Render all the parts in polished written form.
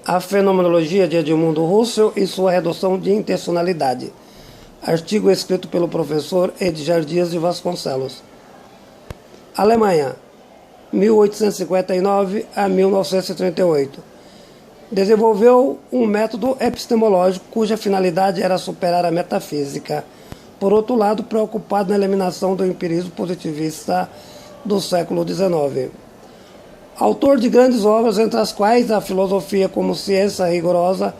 A Fenomenologia de Edmundo Husserl e sua redução de intencionalidade. Artigo escrito pelo professor Edgar Dias de Vasconcelos. Alemanha, 1859 a 1938. Desenvolveu um método epistemológico cuja finalidade era superar a metafísica. Por outro lado, preocupado na eliminação do empirismo positivista do século XIX. Autor de grandes obras, entre as quais a filosofia como ciência rigorosa,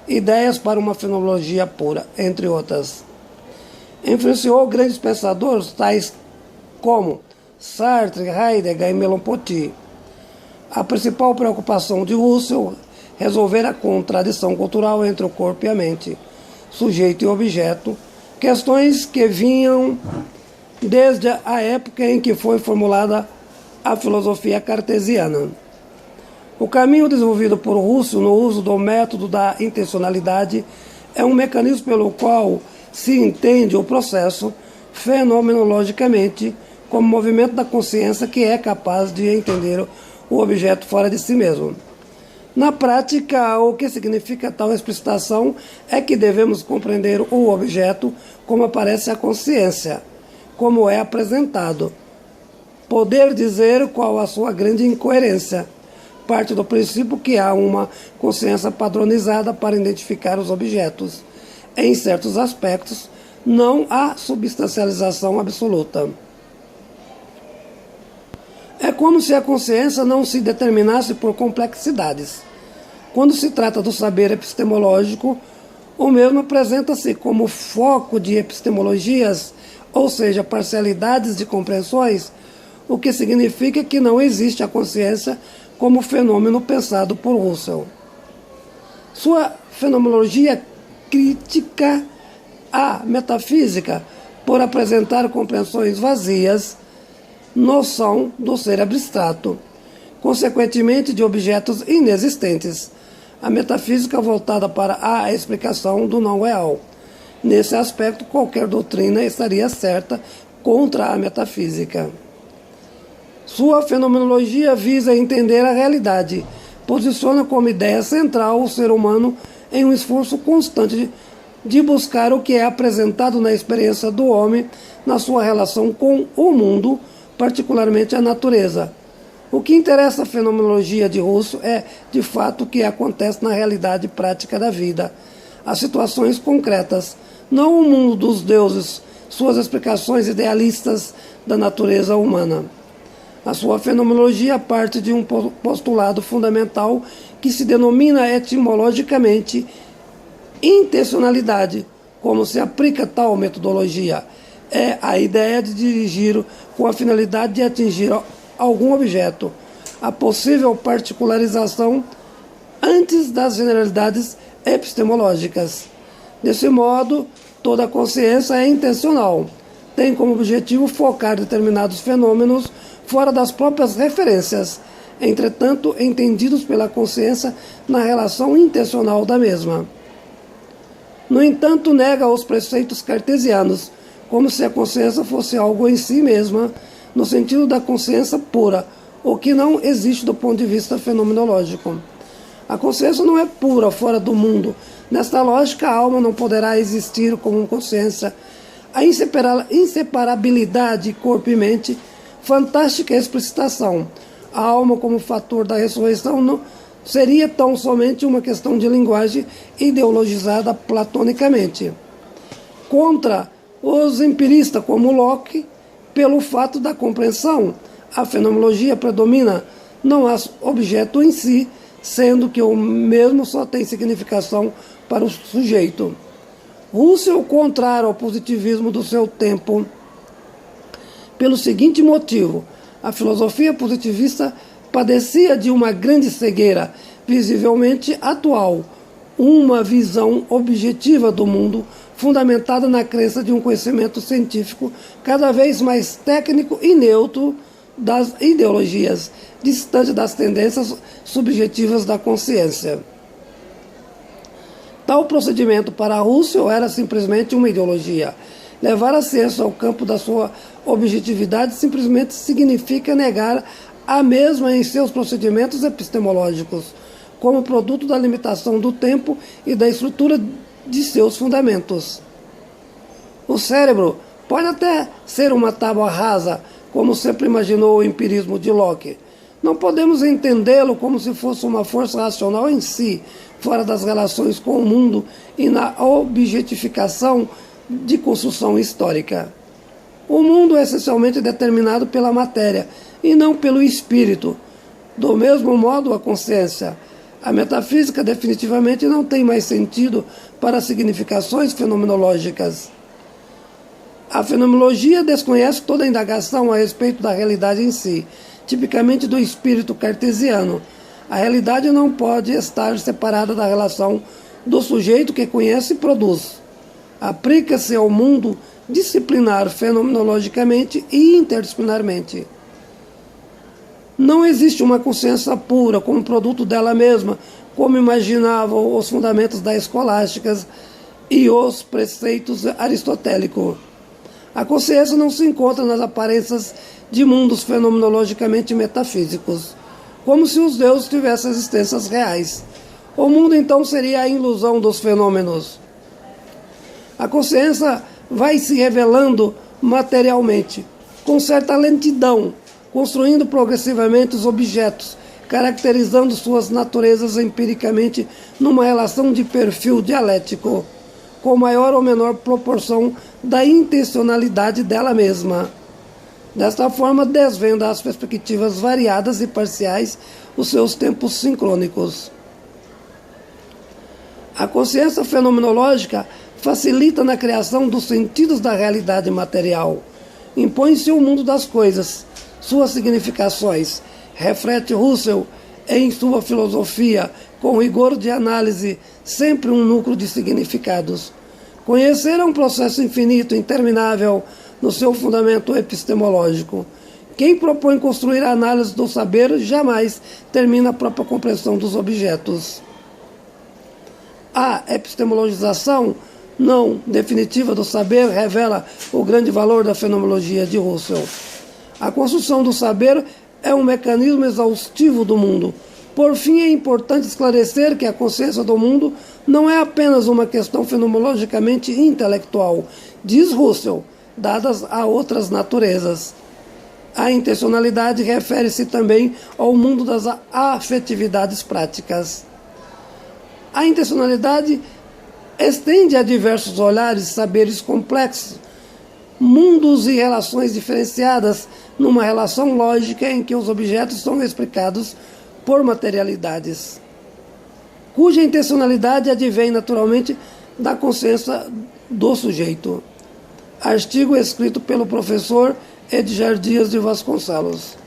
ideias para uma fenomenologia pura, entre outras. Influenciou grandes pensadores, tais como Sartre, Heidegger e Merleau-Ponty. A principal preocupação de Husserl resolver a contradição cultural entre o corpo e a mente, sujeito e objeto, questões que vinham desde a época em que foi formulada a filosofia cartesiana. O caminho desenvolvido por Husserl no uso do método da intencionalidade é um mecanismo pelo qual se entende o processo fenomenologicamente como movimento da consciência que é capaz de entender o objeto fora de si mesmo. Na prática, o que significa tal explicitação é que devemos compreender o objeto como aparece a consciência, como é apresentado. Poder dizer qual a sua grande incoerência. Parte do princípio que há uma consciência padronizada para identificar os objetos. Em certos aspectos, não há substancialização absoluta. É como se a consciência não se determinasse por complexidades. Quando se trata do saber epistemológico, o mesmo apresenta-se como foco de epistemologias, ou seja, parcialidades de compreensões, o que significa que não existe a consciência como fenômeno pensado por Husserl. Sua fenomenologia critica a metafísica por apresentar compreensões vazias, noção do ser abstrato, consequentemente de objetos inexistentes. A metafísica voltada para a explicação do não real. Nesse aspecto, qualquer doutrina estaria certa contra a metafísica. Sua fenomenologia visa entender a realidade, posiciona como ideia central o ser humano em um esforço constante de buscar o que é apresentado na experiência do homem na sua relação com o mundo, particularmente a natureza. O que interessa a fenomenologia de Husserl é, de fato, o que acontece na realidade prática da vida, as situações concretas, não o mundo dos deuses, suas explicações idealistas da natureza humana. A sua fenomenologia parte de um postulado fundamental que se denomina etimologicamente intencionalidade. Como se aplica tal metodologia? É a ideia de dirigir com a finalidade de atingir algum objeto, a possível particularização antes das generalidades epistemológicas. Desse modo, toda consciência é intencional, tem como objetivo focar determinados fenômenos fora das próprias referências, entretanto entendidos pela consciência na relação intencional da mesma. No entanto, nega os preceitos cartesianos, como se a consciência fosse algo em si mesma, no sentido da consciência pura, o que não existe do ponto de vista fenomenológico. A consciência não é pura fora do mundo. Nesta lógica, a alma não poderá existir como consciência. A inseparabilidade corpo e mente, fantástica explicitação. A alma como fator da ressurreição não seria tão somente uma questão de linguagem ideologizada platonicamente. Contra os empiristas como Locke, pelo fato da compreensão, a fenomenologia predomina, não há objeto em si, sendo que o mesmo só tem significação para o sujeito. Husserl, contrário ao positivismo do seu tempo, pelo seguinte motivo: a filosofia positivista padecia de uma grande cegueira, visivelmente atual, uma visão objetiva do mundo, fundamentada na crença de um conhecimento científico cada vez mais técnico e neutro das ideologias, distante das tendências subjetivas da consciência. Tal procedimento para Husserl era simplesmente uma ideologia. Levar a ciência ao campo da sua objetividade simplesmente significa negar a mesma em seus procedimentos epistemológicos. como produto da limitação do tempo e da estrutura de seus fundamentos. O cérebro pode até ser uma tábua rasa, como sempre imaginou o empirismo de Locke. Não podemos entendê-lo como se fosse uma força racional em si, fora das relações com o mundo e na objetificação de construção histórica. O mundo é essencialmente determinado pela matéria e não pelo espírito. Do mesmo modo, a consciência. A metafísica definitivamente não tem mais sentido para significações fenomenológicas. A fenomenologia desconhece toda a indagação a respeito da realidade em si, tipicamente do espírito cartesiano. A realidade não pode estar separada da relação do sujeito que conhece e produz. Aplica-se ao mundo disciplinar fenomenologicamente e interdisciplinarmente. Não existe uma consciência pura como produto dela mesma, como imaginavam os fundamentos da escolástica e os preceitos aristotélicos. A consciência não se encontra nas aparências de mundos fenomenologicamente metafísicos, como se os deuses tivessem existências reais. O mundo então seria a ilusão dos fenômenos. A consciência vai se revelando materialmente, com certa lentidão, construindo progressivamente os objetos, caracterizando suas naturezas empiricamente numa relação de perfil dialético, com maior ou menor proporção da intencionalidade dela mesma. Desta forma, desvenda as perspectivas variadas e parciais, os seus tempos sincrônicos. A consciência fenomenológica facilita na criação dos sentidos da realidade material. Impõe-se o mundo das coisas, suas significações. Reflete Russell em sua filosofia, com rigor de análise, sempre um núcleo de significados. Conhecer é um processo infinito, interminável, no seu fundamento epistemológico. Quem propõe construir a análise do saber jamais termina a própria compreensão dos objetos. A epistemologização não definitiva do saber revela o grande valor da fenomenologia de Russell. A construção do saber é um mecanismo exaustivo do mundo. Por fim, é importante esclarecer que a consciência do mundo não é apenas uma questão fenomenologicamente intelectual, diz Russell, dadas a outras naturezas. A intencionalidade refere-se também ao mundo das afetividades práticas. A intencionalidade estende a diversos olhares e saberes complexos, mundos e relações diferenciadas numa relação lógica em que os objetos são explicados por materialidades, cuja intencionalidade advém naturalmente da consciência do sujeito. Artigo escrito pelo professor Edgar Dias de Vasconcelos.